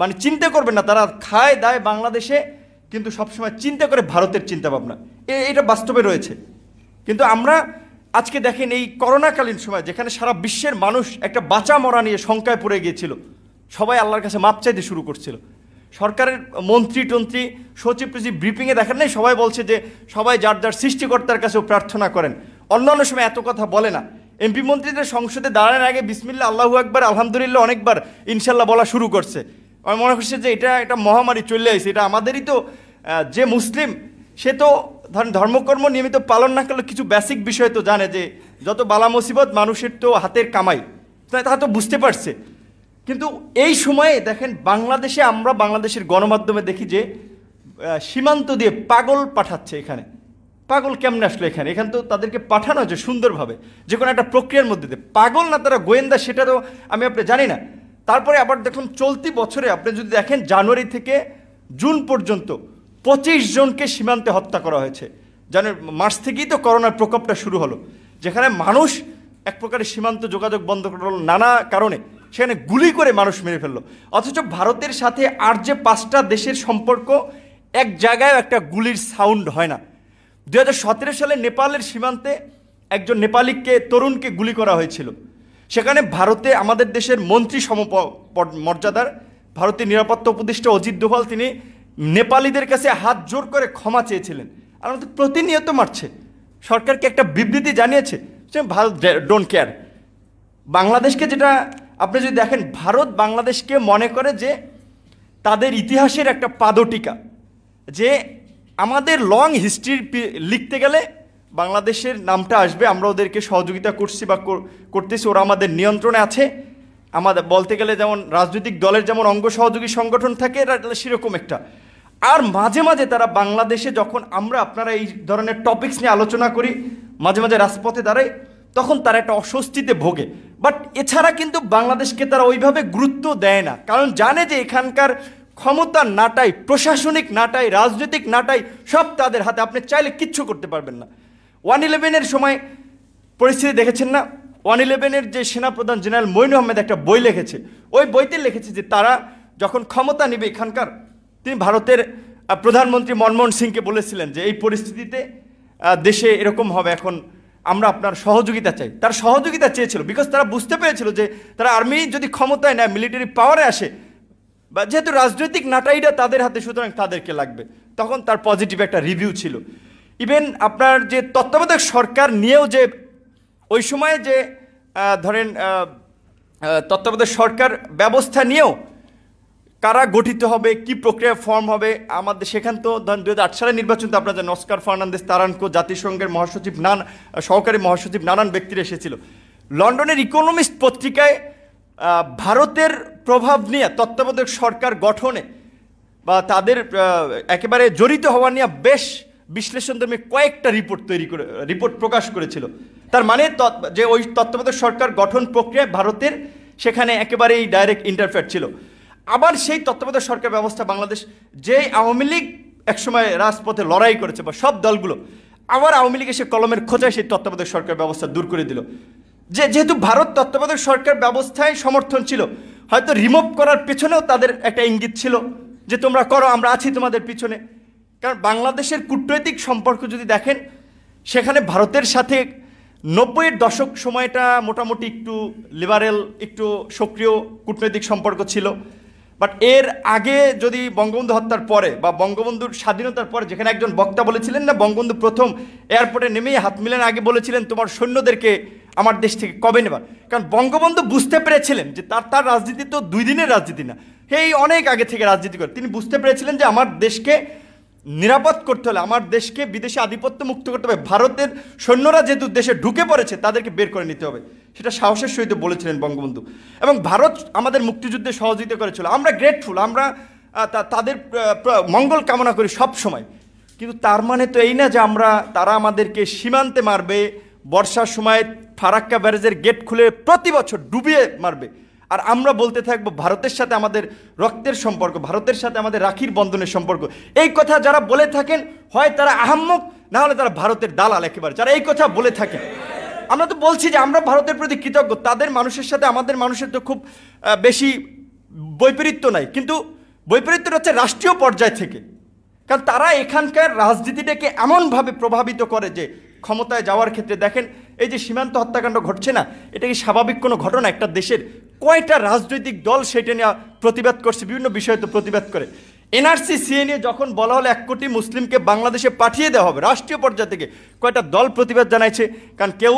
মানে চিন্তা করবেন না, তারা খায় দায় বাংলাদেশে, কিন্তু সবসময় চিন্তা করে ভারতের চিন্তা ভাবনা, এটা বাস্তবে রয়েছে। কিন্তু আমরা আজকে দেখেন এই করোনাকালীন সময়, যেখানে সারা বিশ্বের মানুষ একটা বাঁচা মরা নিয়ে শঙ্কায় পড়ে গিয়েছিল, সবাই আল্লাহর কাছে মাপ চাইতে শুরু করছিল। সরকারের মন্ত্রী টন্ত্রী, সচিব টচিব ব্রিফিংয়ে দেখেন নাই, সবাই বলছে যে সবাই যার যার সৃষ্টিকর্তার কাছেও প্রার্থনা করেন। অন্যান্য সময় এত কথা বলে না। এমপি মন্ত্রীদের সংসদে দাঁড়ানোর আগে বিসমিল্লাহ, আল্লাহু আকবার, আলহামদুলিল্লাহ অনেকবার ইনশাল্লাহ বলা শুরু করছে। আমি মনে করছি যে এটা একটা মহামারী চলে আসছে, এটা আমাদেরই তো, যে মুসলিম সে তো ধরেন ধর্মকর্ম নিয়মিত পালন না করলে কিছু বেসিক বিষয় তো জানে, যে যত বালা মুসিবত মানুষের তো হাতের কামাই, তা তো বুঝতে পারছে। কিন্তু এই সময়ে দেখেন বাংলাদেশে, আমরা বাংলাদেশের গণমাধ্যমে দেখি যে সীমান্ত দিয়ে পাগল পাঠাচ্ছে। এখানে পাগল কেমনে আসলো এখানে তো তাদেরকে পাঠানো হয়েছে সুন্দরভাবে, যে কোনো একটা প্রক্রিয়ার মধ্যে দিয়ে। পাগল না তারা গোয়েন্দা, সেটা তো আমি আপনি জানি না। তারপরে আবার দেখুন চলতি বছরে আপনি যদি দেখেন, জানুয়ারি থেকে জুন পর্যন্ত 25 জনকে সীমান্তে হত্যা করা হয়েছে। মার্চ থেকেই তো করোনার প্রকোপটা শুরু হলো, যেখানে মানুষ এক প্রকারের সীমান্ত যোগাযোগ বন্ধ করল নানা কারণে, সেখানে গুলি করে মানুষ মেরে ফেললো। অথচ ভারতের সাথে আর যে 5টা দেশের সম্পর্ক, এক জায়গায় একটা গুলির সাউন্ড হয় না। 2017 সালে নেপালের সীমান্তে একজন নেপালিকে, তরুণকে গুলি করা হয়েছিল। সেখানে ভারতে আমাদের দেশের মন্ত্রী মর্যাদার ভারতের নিরাপত্তা উপদেষ্টা অজিত দোভাল, তিনি নেপালিদের কাছে হাত জোর করে ক্ষমা চেয়েছিলেন। আর আমাদের প্রতিনিয়ত মারছে। সরকারকে একটা বিবৃতি জানিয়েছে যে ভারত ডোন্ট কেয়ার। বাংলাদেশকে, যেটা আপনি যদি দেখেন, ভারত বাংলাদেশকে মনে করে যে তাদের ইতিহাসের একটা পাদটিকা, যে আমাদের লং হিস্ট্রি লিখতে গেলে বাংলাদেশের নামটা আসবে, আমরা ওদেরকে সহযোগিতা করছি বা করতেছি, ওরা আমাদের নিয়ন্ত্রণে আছে। আমাদের বলতে গেলে যেমন রাজনৈতিক দলের যেমন অঙ্গ সহযোগী সংগঠন থাকে, সেরকম একটা। আর মাঝে মাঝে তারা বাংলাদেশে, যখন আপনারা এই ধরনের টপিকস নিয়ে আলোচনা করি, মাঝে মাঝে রাজপথে দাঁড়াই, তখন তারা একটা অস্বস্তিতে ভোগে। বাট এছাড়া কিন্তু বাংলাদেশকে তারা ওইভাবে গুরুত্ব দেয় না, কারণ জানে যে এখানকার ক্ষমতার নাটাই, প্রশাসনিক নাটাই, রাজনৈতিক নাটাই সব তাদের হাতে, আপনি চাইলে কিচ্ছু করতে পারবেন না। 1/11-এর সময় পরিস্থিতি দেখেছেন না? 1/11-এর যে সেনাপ্রধান জেনারেল মঈন আহমেদ একটা বই লিখেছে, ওই বইতে লিখেছে যে তারা যখন ক্ষমতা নেবে এখানকার, তিনি ভারতের প্রধানমন্ত্রী মনমোহন সিংকে বলেছিলেন যে এই পরিস্থিতিতে দেশে এরকম হবে, এখন আমরা আপনার সহযোগিতা চাই। তার সহযোগিতা চেয়েছিল, বিকজ তারা বুঝতে পেরেছিল যে তারা আর্মি যদি ক্ষমতায় নেয়, মিলিটারি পাওয়ারে আসে, বা যেহেতু রাজনৈতিক নাটাইটা তাদের হাতে, সুতরাং তাদেরকে লাগবে। তখন তার পজিটিভ একটা রিভিউ ছিল। ইভেন আপনার যে তত্ত্বাবধায়ক সরকার নিয়েও যে ওই সময়ে যে ধরেন তত্ত্বাবধায়ক সরকার ব্যবস্থা নিয়েও কারা গঠিত হবে, কি প্রক্রিয়া ফর্ম হবে, আমাদের সেখান তো ধরেন 2008 সালের নির্বাচন তো আপনার অস্কার ফার্নান্দেস তারানকো, জাতিসংঘের মহাসচিব, সহকারী মহাসচিব, নানান ব্যক্তিরা এসেছিল। লন্ডনের ইকোনমিস্ট পত্রিকায় ভারতের প্রভাব নিয়ে তত্ত্বাবধায়ক সরকার গঠনে বা তাদের একেবারে জড়িত হওয়া নিয়ে বেশ বিশ্লেষণধর্মী কয়েকটা রিপোর্ট প্রকাশ করেছিল। তার মানে যে ওই তত্ত্বাবধায়ক সরকার গঠন প্রক্রিয়ায় ভারতের সেখানে একেবারেই ডাইরেক্ট ইন্টারফেয়ার ছিল। আবার সেই তত্ত্বাবধায়ক সরকার ব্যবস্থা বাংলাদেশ, যেই আওয়ামী লীগ একসময় রাজপথে লড়াই করেছে বা সব দলগুলো, আবার আওয়ামী লীগ এসে কলমের খোঁজায় সেই তত্ত্বাবধায়ক সরকার ব্যবস্থা দূর করে দিল। যেহেতু ভারত তত্ত্বাবধায়ক সরকার ব্যবস্থায় সমর্থন ছিল, হয়তো রিমুভ করার পেছনেও তাদের একটা ইঙ্গিত ছিল যে তোমরা করো, আমরা আছি তোমাদের পিছনে। কারণ বাংলাদেশের কূটনৈতিক সম্পর্ক যদি দেখেন, সেখানে ভারতের সাথে 90-এর দশক সময়টা মোটামুটি একটু লিবারেল, একটু সক্রিয় কূটনৈতিক সম্পর্ক ছিল। বাট এর আগে যদি বঙ্গবন্ধু হত্যার পরে বা বঙ্গবন্ধুর স্বাধীনতার পরে, যেখানে একজন বক্তা বলেছিলেন না, বঙ্গবন্ধু প্রথম এয়ারপোর্টে নেমেই হাত মিলানোর আগে বলেছিলেন তোমার সৈন্যদেরকে আমার দেশ থেকে কবে নেবা। কারণ বঙ্গবন্ধু বুঝতে পেরেছিলেন যে তার রাজনীতি তো 2 দিনের রাজনীতি না, এই অনেক আগে থেকে রাজনীতি করে তিনি বুঝতে পেরেছিলেন যে আমার দেশকে নিরাপদ করতে হলে, আমার দেশকে বিদেশি আধিপত্য মুক্ত করতে হবে, ভারতের সৈন্যরা যেহেতু দেশে ঢুকে পড়েছে তাদেরকে বের করে নিতে হবে। সেটা সাহসের সহিত বলেছিলেন বঙ্গবন্ধু। এবং ভারত আমাদের মুক্তিযুদ্ধে সহযোগিতা করেছিল, আমরা গ্রেটফুল, আমরা তাদের মঙ্গল কামনা করি সব সময়। কিন্তু তার মানে তো এই না যে তারা আমাদেরকে সীমান্তে মারবে, বর্ষার সময় ফারাক্কা ব্যারেজের গেট খুলে প্রতি বছর ডুবিয়ে মারবে, আর আমরা বলতে থাকবো ভারতের সাথে আমাদের রক্তের সম্পর্ক, ভারতের সাথে আমাদের রাখির বন্ধনের সম্পর্ক। এই কথা যারা বলে থাকেন, হয় তারা আহাম্মক, না হলে তারা ভারতের দালাল একেবারে, যারা এই কথা বলে থাকেন। আমরা তো বলছি যে আমরা ভারতের প্রতি কৃতজ্ঞ, তাদের মানুষের সাথে আমাদের মানুষের তো খুব বেশি বৈপরীত্য নাই, কিন্তু বৈপরীত্যটা হচ্ছে রাষ্ট্রীয় পর্যায় থেকে। কারণ তারা এখানকার রাজনীতিটাকে এমনভাবে প্রভাবিত করে যে ক্ষমতায় যাওয়ার ক্ষেত্রে দেখেন, এই যে সীমান্ত হত্যাকাণ্ড ঘটছে না, এটা কি স্বাভাবিক কোনো ঘটনা? একটা দেশের কয়টা রাজনৈতিক দল সেটা নিয়ে প্রতিবাদ করছে, বিভিন্ন বিষয়ে তো প্রতিবাদ করে। এনআরসি সিএ নিয়ে যখন বলা হলো 1 কোটি মুসলিমকে বাংলাদেশে পাঠিয়ে দেওয়া হবে রাষ্ট্রীয় পর্যায় থেকে, কয়টা দল প্রতিবাদ জানাইছে? কারণ কেউ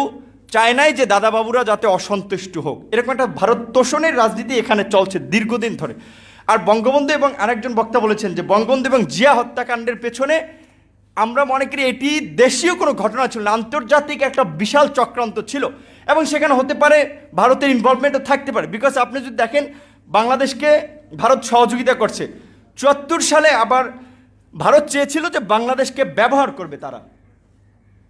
চায় নাই যে দাদাবাবুরা যাতে অসন্তুষ্ট হোক। এরকম একটা ভারত তোষণের রাজনীতি এখানে চলছে দীর্ঘদিন ধরে। আর বঙ্গবন্ধু এবং আরেকজন বক্তা বলেছেন যে বঙ্গবন্ধু এবং জিয়া হত্যাকাণ্ডের পেছনে আমরা মনে করি এটি দেশীয় কোনো ঘটনা ছিল না, আন্তর্জাতিক একটা বিশাল চক্রান্ত ছিল, এবং সেখানে হতে পারে ভারতের ইনভলভমেন্টও থাকতে পারে। বিকজ আপনি যদি দেখেন, বাংলাদেশকে ভারত সহযোগিতা করছে 74 সালে, আবার ভারত চেয়েছিল যে বাংলাদেশকে ব্যবহার করবে, তারা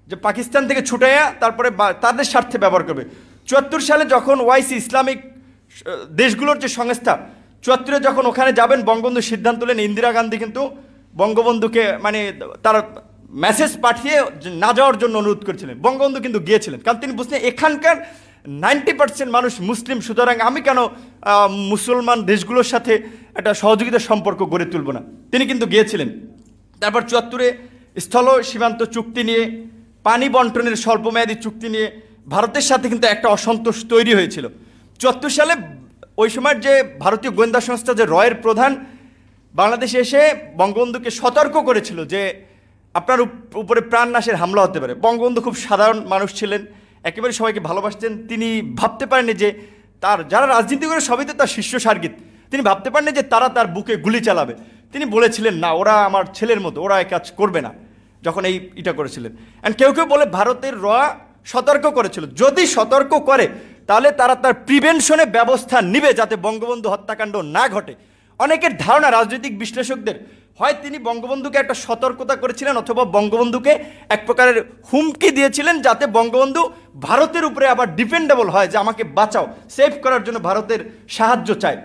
যে পাকিস্তান থেকে ছুটাইয়া তারপরে তাদের স্বার্থে ব্যবহার করবে। 74 সালে যখন ওআইসি, ইসলামিক দেশগুলোর যে সংস্থা, 74-এ যখন ওখানে যাবেন, বঙ্গবন্ধু সিদ্ধান্ত নেন, ইন্দিরা গান্ধী কিন্তু বঙ্গবন্ধুকে মানে তার মেসেজ পাঠিয়ে না যাওয়ার জন্য অনুরোধ করেছিলেন। বঙ্গবন্ধু কিন্তু গিয়েছিলেন, কারণ তিনি বুঝতেন এখানকার 90% মানুষ মুসলিম, সুতরাং আমি কেন মুসলমান দেশগুলোর সাথে একটা সহযোগিতার সম্পর্ক গড়ে তুলব না। তিনি কিন্তু গিয়েছিলেন। তারপর 74-এ স্থল সীমান্ত চুক্তি নিয়ে, পানি বন্টনের স্বল্পমেয়াদী চুক্তি নিয়ে ভারতের সাথে কিন্তু একটা অসন্তোষ তৈরি হয়েছিল। 74 সালে ওই সময়ের যে ভারতীয় গোয়েন্দা সংস্থা, যে রয়ের প্রধান, বাংলাদেশে এসে বঙ্গবন্ধুকে সতর্ক করেছিল যে আপনার উপরে প্রাণনাশের হামলা হতে পারে। বঙ্গবন্ধু খুব সাধারণ মানুষ ছিলেন, একেবারে সবাইকে ভালোবাসতেন। তিনি ভাবতে পারেননি যে তার যারা রাজনীতি করে সবই তো তার শিষ্য সার্গিত, তিনি ভাবতে পারেননি যে তারা তার বুকে গুলি চালাবে। তিনি বলেছিলেন না, ওরা আমার ছেলের মতো, ওরা এই কাজ করবে না, যখন এটা করেছিলেন। অ্যান্ড কেউ কেউ বলে ভারতের সতর্ক করেছিল, যদি সতর্ক করে তাহলে তারা তার প্রিভেনশনে ব্যবস্থা নিবে যাতে বঙ্গবন্ধু হত্যাকাণ্ড না ঘটে। অনেকের ধারণা, রাজনৈতিক বিশ্লেষকদের, হয় তিনি বঙ্গবন্ধুকে একটা সতর্কতা করেছিলেন, অথবা বঙ্গবন্ধুকে এক প্রকারের হুমকি দিয়েছিলেন যাতে বঙ্গবন্ধু ভারতের উপরে আবার ডিপেন্ডেবল হয়, যে আমাকে বাঁচাও, সেভ করার জন্য ভারতের সাহায্য চায়।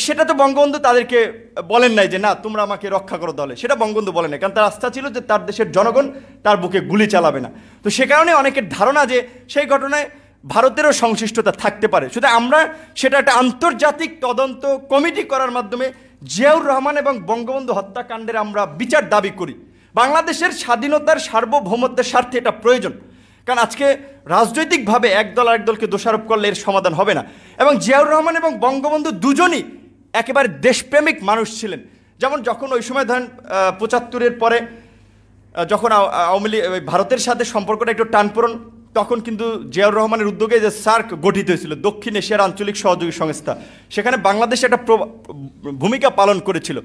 সেটা তো বঙ্গবন্ধু তাদেরকে বলেন নাই যে না তোমরা আমাকে রক্ষা করো দলে, সেটা বঙ্গবন্ধু বলেন নাই, কারণ তার আস্থা ছিল যে তার দেশের জনগণ তার বুকে গুলি চালাবে না। তো সে কারণে অনেকের ধারণা যে সেই ঘটনায় ভারতেরও সংশ্লিষ্টতা থাকতে পারে। শুধু আমরা সেটা একটা আন্তর্জাতিক তদন্ত কমিটি করার মাধ্যমে জিয়াউর রহমান এবং বঙ্গবন্ধু হত্যাকাণ্ডের আমরা বিচার দাবি করি। বাংলাদেশের স্বাধীনতার সার্বভৌমত্বের স্বার্থে এটা প্রয়োজন, কারণ আজকে রাজনৈতিকভাবে একদল আরেকদলকে দোষারোপ করলে এর সমাধান হবে না। এবং জিয়াউর রহমান এবং বঙ্গবন্ধু দুজনই একেবারে দেশপ্রেমিক মানুষ ছিলেন। যেমন যখন ওই সময় ধরেন ৭৫-এর পরে যখন আওয়ামী লীগ ভারতের সাথে সম্পর্কটা একটু টানপোড়েন, তখন কিন্তু জিয়াউর রহমানের উদ্যোগে যে সার্ক গঠিত হয়েছিল, দক্ষিণ এশিয়ার আঞ্চলিক সহযোগী সংস্থা, সেখানে বাংলাদেশ একটা ভূমিকা পালন করেছিল।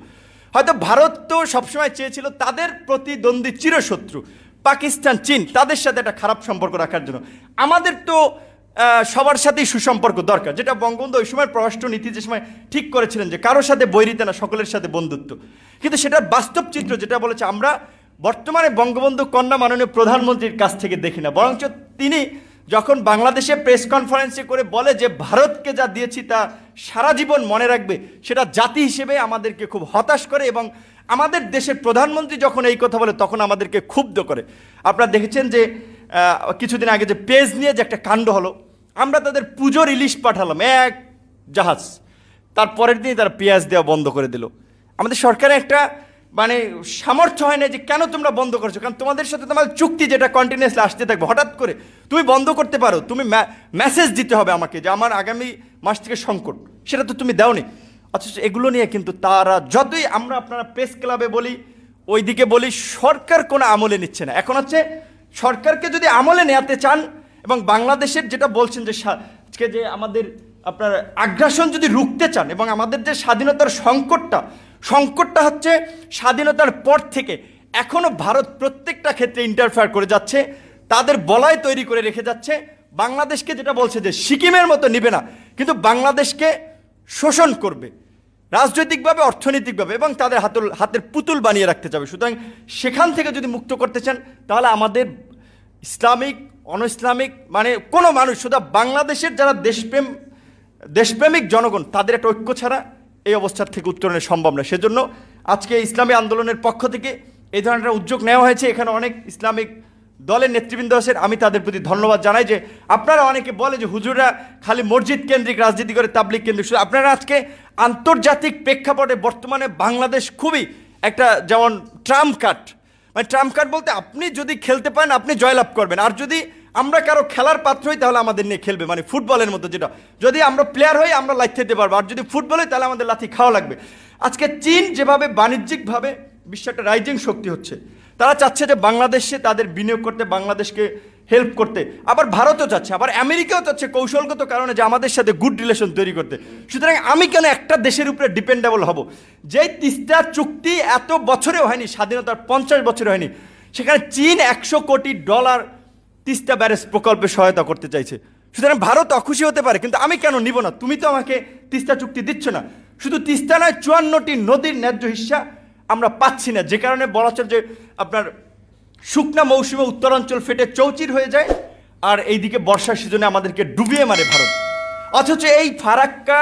হয়তো ভারত তো সবসময় চেয়েছিল তাদের প্রতিদ্বন্দ্বী চিরশত্রু পাকিস্তান, চীন, তাদের সাথে একটা খারাপ সম্পর্ক রাখার জন্য। আমাদের তো সবার সাথেই সুসম্পর্ক দরকার, যেটা বঙ্গবন্ধু ওই সময় পররাষ্ট্র নীতি যে সময় ঠিক করেছিলেন যে কারোর সাথে বৈরিতা না, সকলের সাথে বন্ধুত্ব। কিন্তু সেটার বাস্তব চিত্র যেটা বলেছে আমরা বর্তমানে বঙ্গবন্ধু কন্যা মাননীয় প্রধানমন্ত্রীর কাছ থেকে দেখি না, বরঞ্চ তিনি যখন বাংলাদেশে প্রেস কনফারেন্সে করে বলে যে ভারতকে যা দিয়েছি তা সারা জীবন মনে রাখবে, সেটা জাতি হিসেবে আমাদেরকে খুব হতাশ করে। এবং আমাদের দেশের প্রধানমন্ত্রী যখন এই কথা বলে তখন আমাদেরকে ক্ষুব্ধ করে। আপনারা দেখেছেন যে কিছুদিন আগে যে পেজ নিয়ে যে একটা কাণ্ড হলো, আমরা তাদের পুজোর ইলিশ পাঠালাম এক জাহাজ, তারপরের দিনই তারা পেঁয়াজ দেওয়া বন্ধ করে দিল। আমাদের সরকারের একটা মানে সামর্থ্য হয় না যে কেন তোমরা বন্ধ করছো, কারণ তোমাদের সাথে তোমার চুক্তি যেটা কন্টিনিউসলি আসতে থাকবে, হঠাৎ করে তুমি বন্ধ করতে পারো, তুমি মেসেজ দিতে হবে আমাকে যে আমার আগামী মাস থেকে সংকট, সেটা তো তুমি দাওনি। অথচ এগুলো নিয়ে কিন্তু তারা যতই আমরা আপনারা প্রেস ক্লাবে বলি, ওইদিকে বলি, সরকার কোনো আমলে নিচ্ছে না। এখন হচ্ছে সরকারকে যদি আমলে নেওয়াতে চান এবং বাংলাদেশের যেটা বলছেন যে আজকে যে আমাদের আপনার আগ্রাসন যদি রুখতে চান এবং আমাদের যে স্বাধীনতার সংকটটা হচ্ছে স্বাধীনতার পর থেকে এখনো ভারত প্রত্যেকটা ক্ষেত্রে ইন্টারফেয়ার করে যাচ্ছে, তাদের বলয় তৈরি করে রেখে যাচ্ছে। বাংলাদেশকে যেটা বলছে যে সিকিমের মতো নিবে না, কিন্তু বাংলাদেশকে শোষণ করবে রাজনৈতিকভাবে, অর্থনৈতিকভাবে, এবং তাদের হাতের পুতুল বানিয়ে রাখতে যাবে। সুতরাং সেখান থেকে যদি মুক্ত করতে চান তাহলে আমাদের ইসলামিক অন ইসলামিক মানে কোনো মানুষ, শুধু বাংলাদেশের যারা দেশপ্রেমিক জনগণ, তাদের একটা ঐক্য ছাড়া এই অবস্থার থেকে উত্তরণের সম্ভব না। সেজন্য আজকে ইসলামী আন্দোলনের পক্ষ থেকে এই ধরনের একটা উদ্যোগ নেওয়া হয়েছে। এখানে অনেক ইসলামিক দলের নেতৃবৃন্দ আছেন, আমি তাদের প্রতি ধন্যবাদ জানাই। যে আপনারা অনেকে বলে যে হুজুররা খালি মসজিদ কেন্দ্রিক রাজনীতি করে, তাবলিগ কেন্দ্রিক, আপনারা আজকে আন্তর্জাতিক প্রেক্ষাপটে বর্তমানে বাংলাদেশ খুবই একটা যেমন ট্রাম্প কার্ড, মানে ট্রাম্প কার্ড বলতে আপনি যদি খেলতে পারেন আপনি জয়লাভ করবেন, আর যদি আমরা কারো খেলার পাত্র হই তাহলে আমাদের নিয়ে খেলবে, মানে ফুটবলের মতো, যেটা যদি আমরা প্লেয়ার হই আমরা লাথি দিতে পারবো, আর যদি ফুটবল হই তাহলে আমাদের লাথি খাওয়া লাগবে। আজকে চীন যেভাবে বাণিজ্যিকভাবে বিশ্ব একটা রাইজিং শক্তি হচ্ছে, তারা চাচ্ছে যে বাংলাদেশে তাদের বিনিয়োগ করতে, বাংলাদেশকে হেল্প করতে, আবার ভারতও চাচ্ছে, আবার আমেরিকাও চাচ্ছে কৌশলগত কারণে যে আমাদের সাথে গুড রিলেশন তৈরি করতে। সুতরাং আমি কেন একটা দেশের উপরে ডিপেন্ডেবল হব? যেই তিস্তা চুক্তি এত বছরেও হয়নি, স্বাধীনতার 50 বছরে হয়নি, সেখানে চীন $100 কোটি তিস্তা ব্যারেজ প্রকল্পে সহায়তা করতে চাইছে। সুতরাং ভারত অখুশি হতে পারে, কিন্তু আমি কেন নিব না? তুমি তো আমাকে তিস্তা চুক্তি দিচ্ছ না। শুধু তিস্তা নয়, 54টি নদীর ন্যায্য হিস্সা আমরা পাচ্ছি না, যে কারণে বলা চলে যে আপনার শুকনা মৌসুমে উত্তরাঞ্চল ফেটে চৌচির হয়ে যায়, আর এইদিকে বর্ষার সিজনে আমাদেরকে ডুবিয়ে মারে ভারত। অথচ এই ফারাক্কা